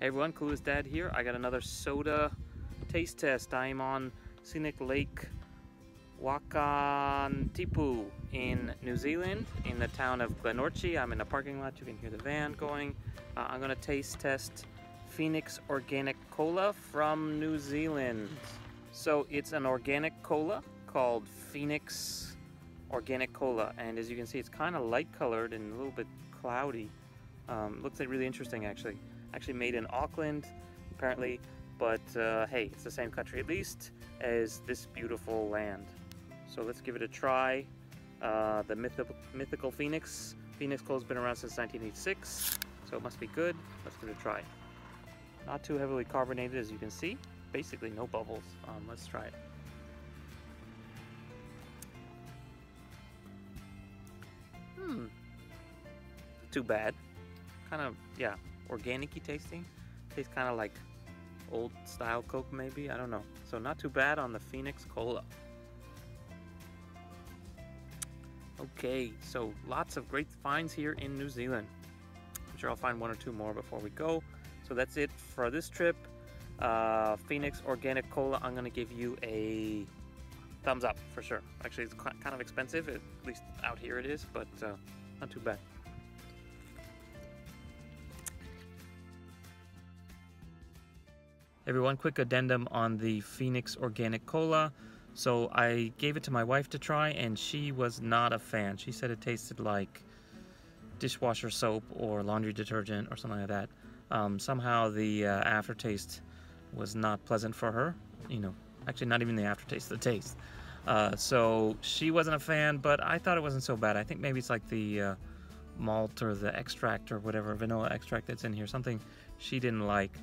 Hey everyone, Clueless Dad here. I got another soda taste test. I am on scenic Lake Wakatipu in New Zealand, in the town of Glenorchy. I'm in a parking lot. You can hear the van going. I'm going to taste test Phoenix Organic Cola from New Zealand. So it's an organic cola called Phoenix Organic Cola, and as you can see, it's kind of light colored and a little bit cloudy. Looks like really interesting actually. Actually made in Auckland apparently, but hey, it's the same country at least as this beautiful land. So let's give it a try. The mythical Phoenix Cola's been around since 1986, so it must be good. Let's give it a try. Not too heavily carbonated, as you can see. Basically no bubbles. Let's try it. Too bad. Kind of, yeah, organic-y tasting. Tastes kind of like old style Coke maybe, I don't know. So not too bad on the Phoenix Cola. Okay, so lots of great finds here in New Zealand. I'm sure I'll find one or two more before we go. So that's it for this trip. Phoenix Organic Cola, I'm gonna give you a thumbs up for sure. Actually, it's kind of expensive, at least out here it is, but not too bad. Everyone, quick addendum on the Phoenix Organic Cola. So I gave it to my wife to try and she was not a fan. She said it tasted like dishwasher soap or laundry detergent or something like that. Somehow the aftertaste was not pleasant for her. You know, actually not even the aftertaste, the taste. So she wasn't a fan, but I thought it wasn't so bad. I think maybe it's like the malt or the extract or whatever, vanilla extract that's in here, something she didn't like.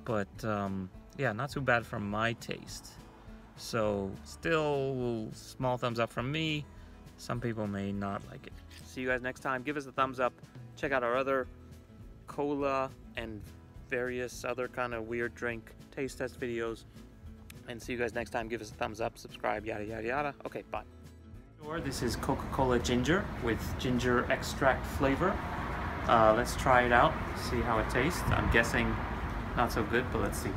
But yeah, not too bad for my taste. So still small thumbs up from me. Some people may not like it. See you guys next time. Give us a thumbs up. Check out our other cola and various other kind of weird drink taste test videos. And see you guys next time. Give us a thumbs up, subscribe, yada yada yada. Okay, bye. This is Coca-Cola Ginger with ginger extract flavor. Let's try it out, see how it tastes. I'm guessing not so good, but let's see.